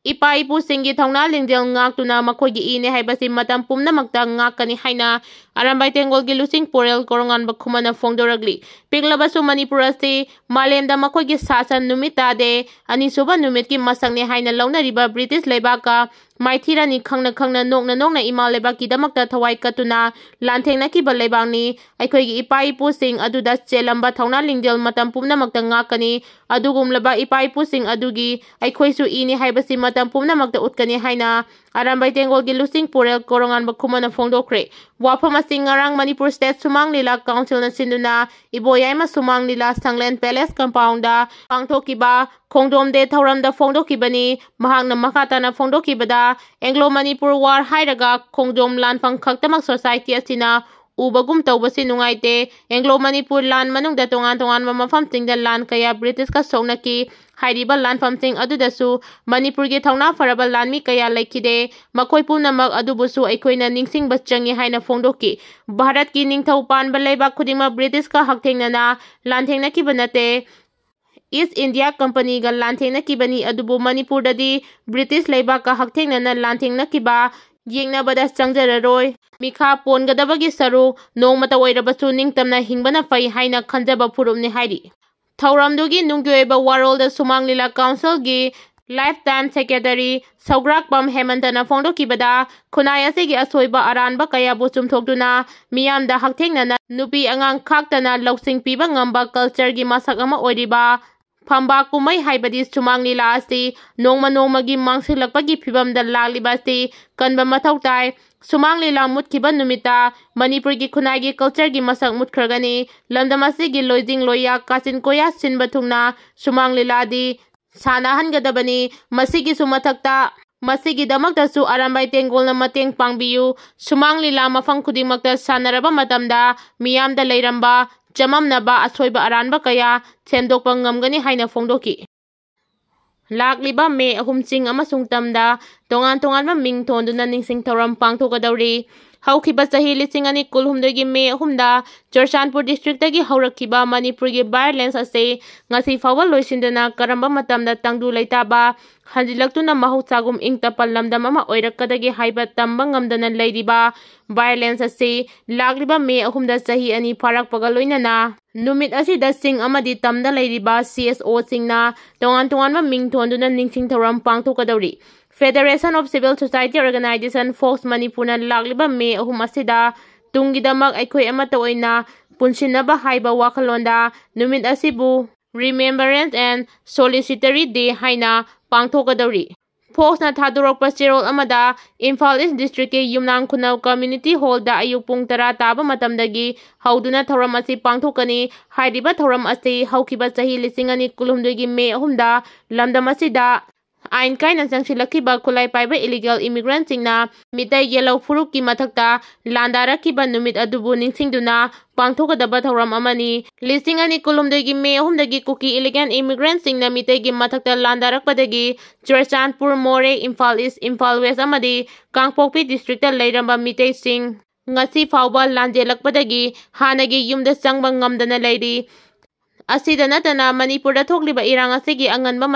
Ipa ipusinggi thongna lingjel ngaktuna makhoigi ine haibasi matam pumnamakta ngakani haina Arambai Tengolgi Lusing Porel Korounganba Khuman Fongdoragli Piglabasu Manipur asi malemda makhoigi sasan numita de anisuba numitki masakne haina launariba British Lebaka Maithirani khangna nokna ima lebaki damakta thawai katuna lanthengna ki balebangni aikhoigi ipa ipusing aduda chelamba thongna lingjel matam pumnamakta ngakani adugumlaba ipa ipusing adugi aikhoisu ini haibasi matam pumnamakta utkani haina Arambai Tengolgi Lusing Porel Korounganba Khuman Fongdokre Wafam ngarang Manipur State Sumang Lila Council na sinduna Iboyaima Sumang Lila Sanglen Palace Compound da pangthokiba khongdom de thauram da phongdokibani mahakna makata na phongdokibada Anglo Manipur War hairaga khongdom lanfang khaktamak society asina ubagum tawbasi nungaite Anglo Manipur lan manungda tongan mafam tingda lan kaya British ka songnaki hairiba lan famting adudasu Manipur gi thongna faraba lanmi kaya laikide makoi punamak adubusu aikoina ningsingba changi haina phongdoki Bharat ki ningthau panba leiba khudingma British ka haktengnana lanthengna ki banate East India Company ga lanthengna ki bani adubu Manipur dadi British leiba ka haktengnana lanthengna ki ba yengna bada changjararoi Mikha Ponb gadabagi saru nongmata oirabasu ningtamna hingbana fai haina khanjaba phurumni hairi Thauramdugi nungyoeba warolda Sumang Lila Council gi Lifetime Secretary Saugrakpam Hemantana Fongdokibada Khunai asigi asoiba aranba kaya bu chumthokduna miyamda haktengnana nupi angang khaktana lausing piba ngamba culture gi masak ama oiriba Phamba kumai haibadi Sumang Lila asi nongmagi mangsilakpagi phibamda lagliba asi kanba mathau tai Sumang Lila mutkiba numita Manipur gi khunai gi culture gi masak mutkragani lamdamasi gi loijing loya kasin koya sinba thungna Sumang Lila di sanahangadabani masigi sumathakta masigi damakta su Arambai Tengolna mateng pangbiyu Sumang Lila mafang khudingmakta sanaraba matamda miyamda leiramba jamamnaba asoiba aranba kaya semdokpa ngamgani haina phongdoki Lakliba May 3 amasung tamda tongan ming thonduna ningsing thoram pangthokadauri haukiba sahi lising ani kulhumdagi May 3 da Churchanpur district tagi haurakkiba Manipur gi violence ase ngasi fawa loisindana karamba matamda tangdu leitaba hanjilaktuna mahotsagum ingtapal lamdam ama oirakadagi haiba tamba ngamdana leiriba violence ase lakliba May 3 da sahi ani farakpaga loinana numit asida sing amadi tamda leiriba CSO singna tongan ming thonduna ningsing thoram pangthokadauri Federation of Civil Society Organization Fox Manipurna lakliba May 3 asida tunggidamak aikoi amata oina punsinaba haiba wakhalonda numit asibu Remembrance and Solicitory Day haina pangthokadauri Fox na thadurokpa chirol amada Imphal East District ke Yumnang Khunau Community Hall da ayuk pung 10 taba matamdagi hauduna thoram asi pangthokani hairiba thoram asi haukiba sahi lising ani kulhumdagi May 3 da lamdam asida Ain kaina sangsilakiba khulai paiba illegal immigrant singna mitai yellow furuk ki mathakta landarakiba numit adubu ningsingduna pangthokadaba thoram amani lising ani kulumdagi May 3 dagi Kuki illegal immigrant singna mitai gi mathakta landarakpadagi Churchanpur More Imphal East Imphal West amadi Kangpokpi district leiramba mitai sing ngasi fauba lanjelakpadagi hanagi yumda changba ngamdana leiri Asida natana Manipur da thokliba irang asigi anganba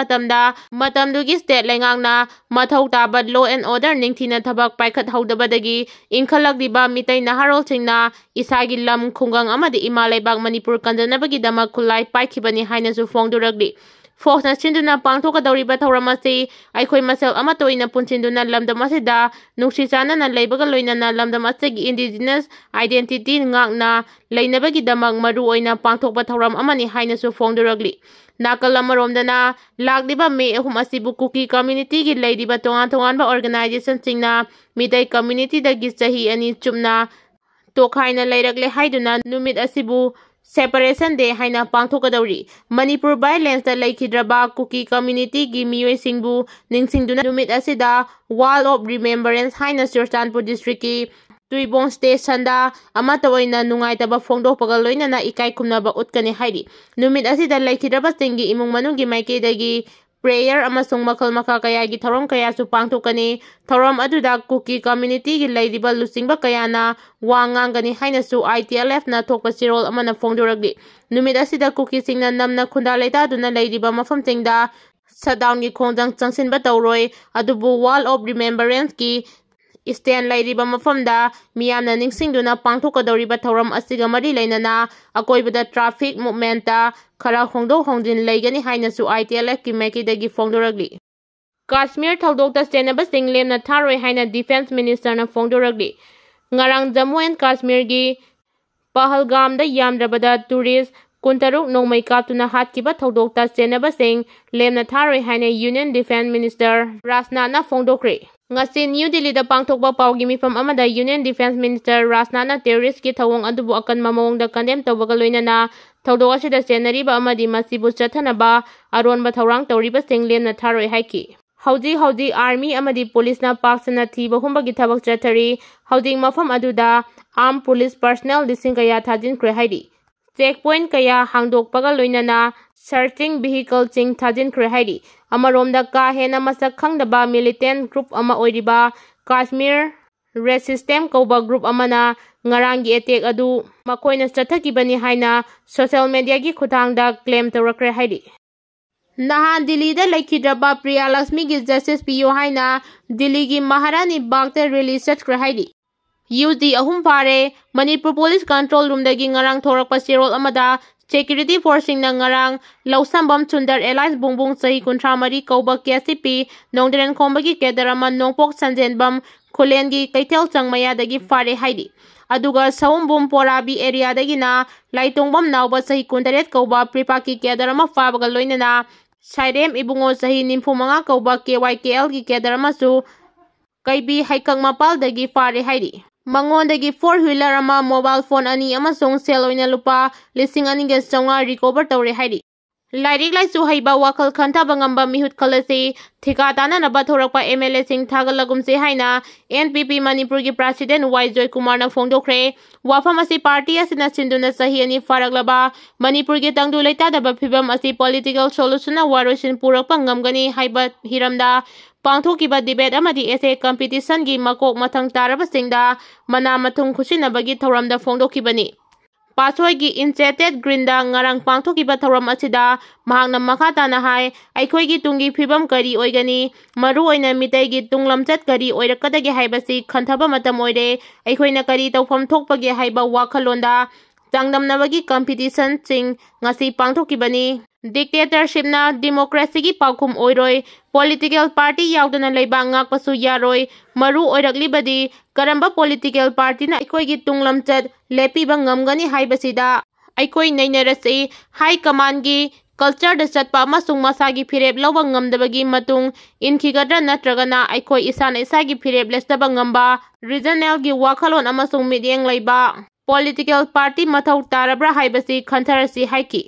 matamdugi state lengangna mathau taba law and order ningthina thabak paikhat haudabadagi inkhalakdiba mitai naharol singna isagi lam khungang amadi imalaibak Manipur kanjanabagi dama khulai paikhibani hainasu phongduragli Fox na sinduna pangthokadauriba thauramasi aikoi masel amatoina punsinduna lamdamasida nungsichana na leibaga loinana lamdamasigi indigenous identity ngakna leinabagi damak maru oina pangthokba thauram amani hainasu phongduragli nakal amaromdana lakliba May 3 asibu Kuki community gi leidiba tongan organization singna mitai community dagi sahi ani chumna tokhaina leiragle haiduna numit asibu Separation Day haina pangthokadauri Manipur violence da laikhidraba Kuki community gi miyoi singbu ningsingduna numit asida Wall of Remembrance haina Churchanpur district ki Tuibong station da amatawaina nungaitaba phongdokpaga loinana ikai khumnaba utkani hairi numit asida laikhidraba singi imung manunggi maikeidagi prayer amasung makal maka kaya gi thorom kaya su pangthokani thorom aduda Kuki community gi leiriba lusingba kayana wangangani haina su Itlf na thokpa sirol amana phongduragli numit asida Kuki singna namna khunda leita duna leiriba mafam singda shutdown gi khongjang changsinba tawroi adubu wall of remembrance ki stand lairiba mafamda miyamna ningsingduna pangthokadoriba thoram asiga mari leinana akoibada traffic movement ta khara hongdok hongdin leigani hainasu Itlf ki maikidagi fongdoragli Kashmir thaudokta senabasing lemna tharoi haina defense minister na fongdoragli ngarang Jammu and Kashmir gi Pahalgam da yamdrabada tourist Kuntaruk nongmai kaptuna hatkiba thaudokta senabasing lemna tharoi haina Union Defense Minister Rajnana fongdokre ngasi New Delhi da pangthokba pawgi mifam amada Union Defense Minister Rajnana terrorist ki thawong adubu akanma mawongda condemn tawbaga loinana thaudok asida senariba amadi masibu chathanaba aronba thawrang tawriba sing lemna tharoi haiki Hauji army amadi police na paksana thiba humbagi thabak chathari hauji mafam aduda armed police personnel dising kaya thajin kre haidi checkpoint kaya hangdok paga loinana searching vehicle ching thajin kre haidi amaromda ka hena masak khangdaba militant group ama oiriba Kashmir Resistance Koba group amana ngarangi attack adu makoina chathakibani haina social media gi khutangda claim tawrakre haidi Nahan Delhi da laikhidraba Priya Lakshmi gi justice piyo haina Delhi gi Maharani Bagte release kre haidi UD ahum pare Manipur Police Control Room dagi ngarang thorakpa sirol amada security forcing na ngarang lausambam chundar Elias bungbung sahi kuntramari kauba KCP nongdren khombagi kedarama nongpok sanjenbam kholengi kaitel changmaya dagi fare haidi aduga saumbum porabi area dagi na laitongbam nawba sahi kuntaret kauba pripaki kedarama fabaga loinana Sairem ibungo sahi nimphumanga kauba KYKL gi kedarama su kaibi haikang mapal dagi fare haidi Mangon-dagi 4-wheeler ama mobile phone ani amasong cell oina lupa 2,900 recover tawre haidi lairik laisu haiba wakal khantaba ngamba mihut khalasi thikatana naba thorakpa MLA sing thagalagumse haina NPP Manipur gi president Y Joy Kumar na fongdokre wafam asi party asina sinduna sahi ani faraglaba Manipur gi tangdu leita daba phibam asi political solution na warosin purakpa ngamgani haiba hiramda pangthokiba debate amadi essay competition gi makok mathang tarabasingda mana mathung khusinabagi thoramda fongdokibani Pasoi gi Incheted Grinda ngarang pangthokiba thoram asida mahangna makhatana hai aikhoi gi tungi phibam kari oigani maru oina mitai gi tunglamchat kari oirakadagi haibasi khanthaba matam oire aikhoina kari tawfam thokpagi haiba wakhalonda changdamnabagi competition ching ngasi pangthokibani dictatorship na democracy gi paukhum oiroi political party yaudana leiba ngakpasu yaroi maru oiraklibadi karamba political party na aikoi gi tunglamchat lepiba ngamgani haibasida aikoi nainarasi high command gi culture da chatpa amasung masagi phirep lawba ngamdabagi matung inkigadra natragana aikoi isana isagi phirep lesdaba ngamba regional gi wakhalon amasung midyeng leiba political party mathau tarabra haibasi khantarasi haiki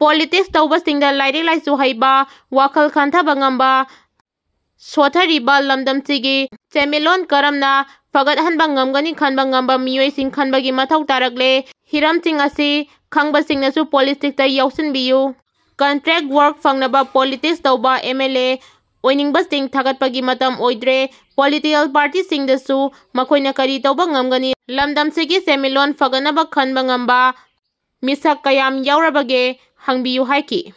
Politics tawbasingda lairik laisu haiba wakhal khanthaba ngamba sothariba lamdamchigi chemelon karamna fagathanba ngamgani khanba ngamba miyoising khanbagi mathau tarakle hiramching asi khangbasingnasu politics ta yausinbiyu contract work fangnaba politics tawba MLA oiningbasing thagatpagi matam oidre political party singdasu makoina kari tawba ngamgani lamdamchigi chemelon faganaba khanba ngamba misak kayam yaurabage hangbiyu haiki